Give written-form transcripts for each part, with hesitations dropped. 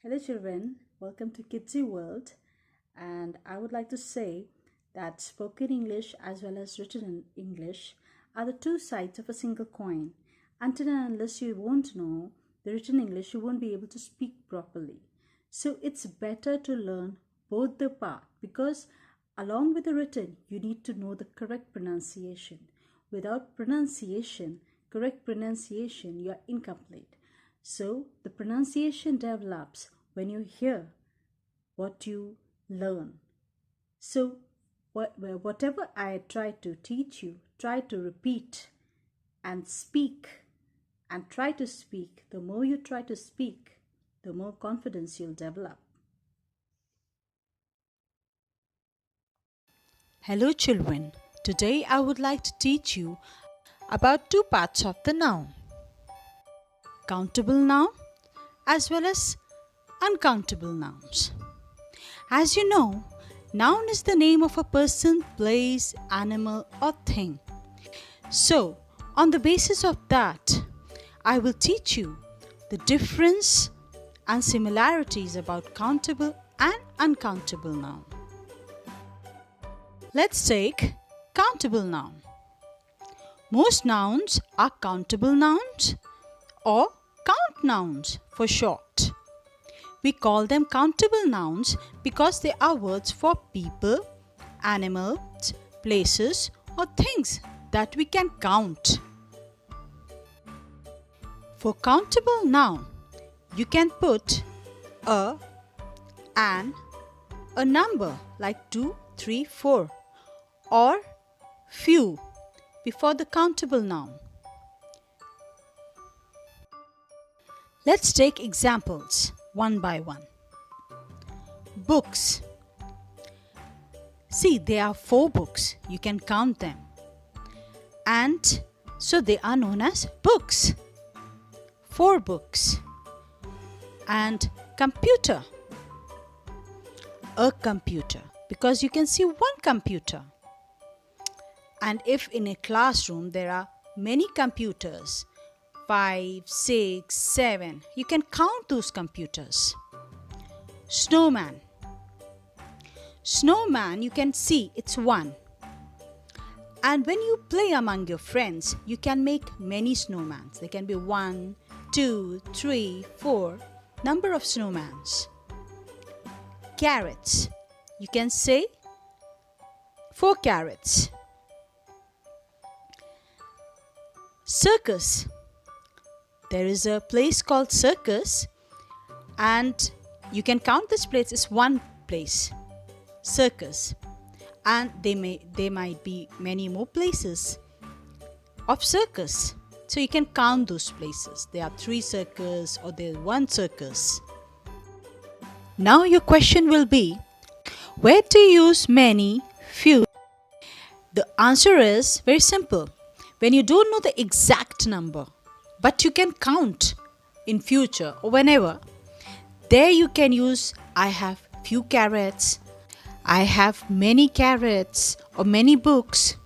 Hello children, welcome to KIDZY WORLD, and I would like to say that spoken English as well as written English are the two sides of a single coin. Until and unless you won't know the written English, you won't be able to speak properly. So it's better to learn both the part because along with the written, you need to know the correct pronunciation. Without correct pronunciation, you are incomplete. So the pronunciation develops when you hear what you learn. So whatever I try to teach you, try to repeat and speak and try to speak. The more you try to speak, the more confidence you'll develop. Hello children, today I would like to teach you about two parts of the noun. Countable noun as well as uncountable nouns. As you know, noun is the name of a person, place, animal or thing. So, on the basis of that, I will teach you the difference and similarities about countable and uncountable noun. Let's take countable noun. Most nouns are countable nouns or count nouns for short. We call them countable nouns because they are words for people, animals, places or things that we can count. For countable noun, you can put a, an, a number like 2, 3, 4 or few before the countable noun. Let's take examples one by one. Books. See, there are 4 books. You can count them. And so they are known as books. 4 books. And computer. A computer. Because you can see one computer. And if in a classroom there are many computers, 5, 6, 7, you can count those computers. Snowman. Snowman, you can see it's one. And when you play among your friends, you can make many snowmans. There can be 1, 2, 3, 4, number of snowmans. Carrots. You can say 4 carrots. Circus. There is a place called circus and you can count this place as one place, circus, and there might be many more places of circus. So you can count those places. There are 3 circus or there is 1 circus. Now your question will be, where to use many, few? The answer is very simple. When you don't know the exact number, but you can count in future or whenever, there you can use I have few carrots, I have many carrots or many books.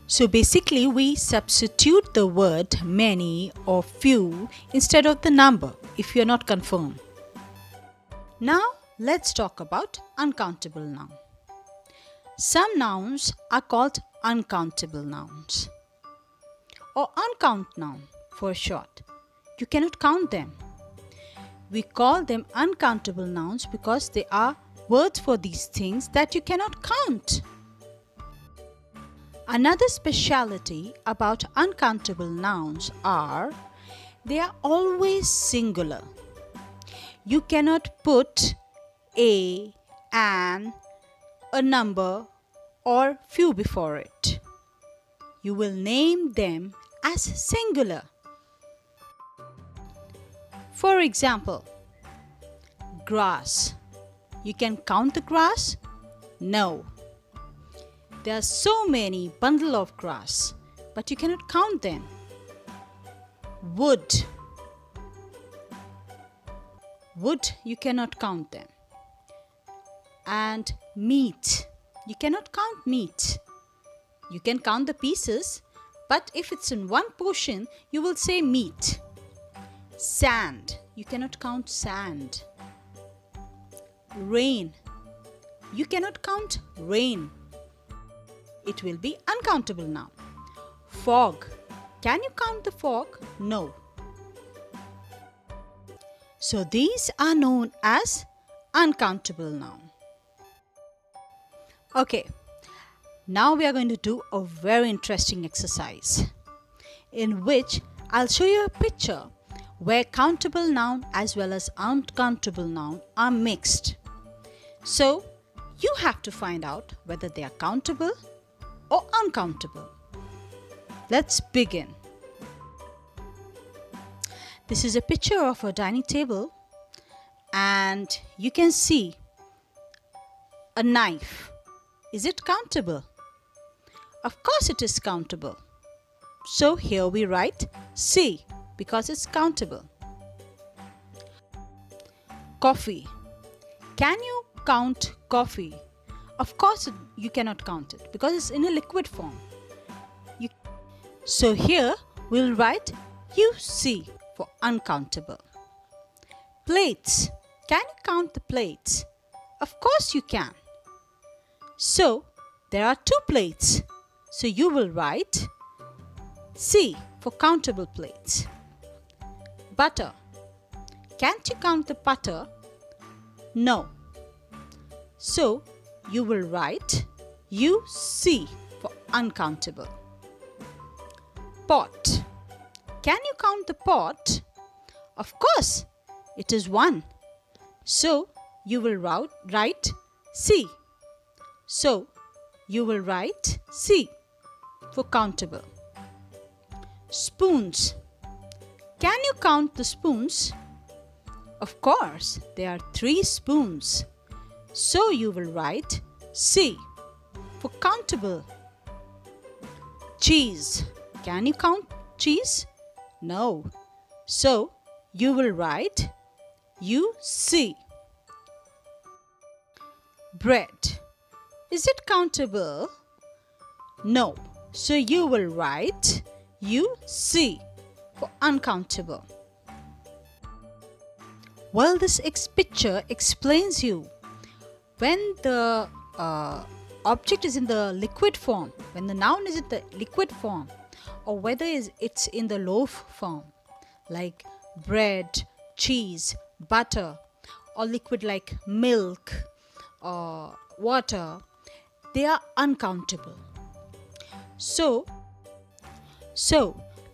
So basically we substitute the word many or few instead of the number if you are not confirmed. Now let's talk about uncountable noun. Some nouns are called uncountable nouns or uncount noun for short. You cannot count them. We call them uncountable nouns because they are words for these things that you cannot count. Another speciality about uncountable nouns are they are always singular. You cannot put a, an, a number or few before it. You will name them as singular. For example, grass. You can count the grass? No. There are so many bundle of grass, but you cannot count them. Wood. Wood, you cannot count them. And meat. You cannot count meat. You can count the pieces, but if it's in one portion, you will say meat. Sand. You cannot count sand. rain. You cannot count rain. It will be uncountable noun. Fog. Can you count the fog? No. So these are known as uncountable noun. Okay, now we are going to do a very interesting exercise in which I'll show you a picture where countable noun as well as uncountable noun are mixed. So you have to find out whether they are countable or uncountable. Let's begin. This is a picture of a dining table and you can see a knife. Is it countable? Of course it is countable. So here we write C because it's countable. Coffee. Can you count coffee? Of course you cannot count it because it's in a liquid form. So here we'll write UC for uncountable. Plates. Can you count the plates? Of course you can. So there are 2 plates. So you will write C for countable plates. Butter. Can't you count the butter? No. So you will write UC for uncountable. Pot. Can you count the pot? Of course, it is 1. So you will write C. So you will write C for countable. Spoons. Can you count the spoons? Of course, there are 3 spoons. So you will write C for countable. Cheese. Can you count cheese? No. So you will write UC. Bread. Is it countable? No. So you will write UC for uncountable. Well, this picture explains you when the object is in the liquid form, when the noun is in the liquid form, or whether it's in the loaf form, like bread, cheese, butter, or liquid like milk or water, they are uncountable. So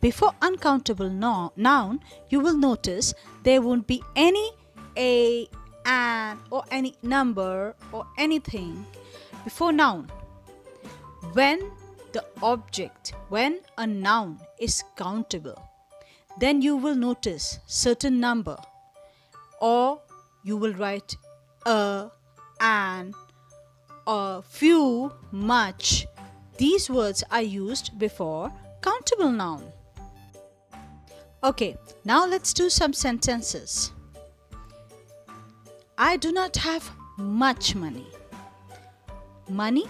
before uncountable noun, you will notice there won't be any a, an, or any number or anything before noun. When a noun is countable, then you will notice certain number, or you will write a, an, a, few, much. These words are used before countable noun. Okay, now let's do some sentences. I do not have much money. Money.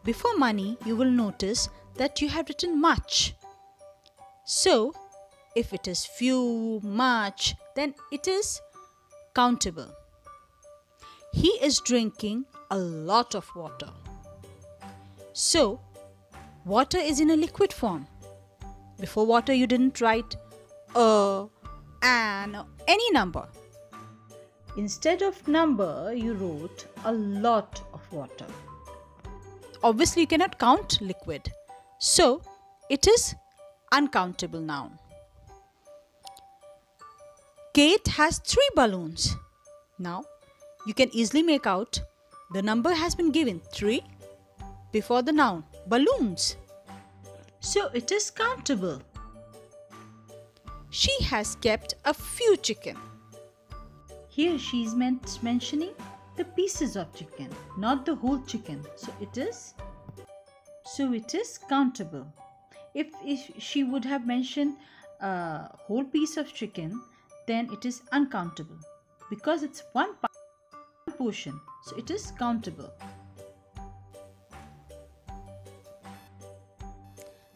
Before money, you will notice that you have written much. So, if it is few, much, then it is countable. He is drinking a lot of water. So, water is in a liquid form. Before water, you didn't write a, an, or any number. Instead of number, you wrote a lot of water. Obviously, you cannot count liquid. So, it is uncountable noun. Kate has 3 balloons. Now, you can easily make out the number has been given 3 before the noun balloons. So, it is countable. She has kept a few chicken. Here she is mentioning the pieces of chicken, not the whole chicken. So it is countable. If she would have mentioned a whole piece of chicken, then it is uncountable because it's one portion. So it is countable.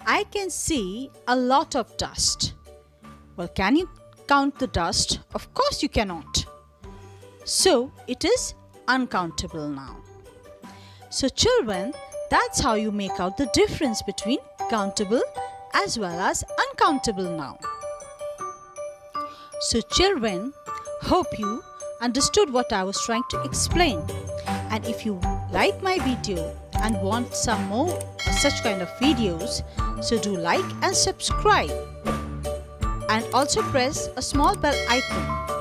I can see a lot of dust. Well, can you count the dust? Of course you cannot. So it is uncountable noun. So children, that's how you make out the difference between countable as well as uncountable noun. So children, hope you understood what I was trying to explain. And if you like my video and want some more such kind of videos, so do like and subscribe. And also press a small bell icon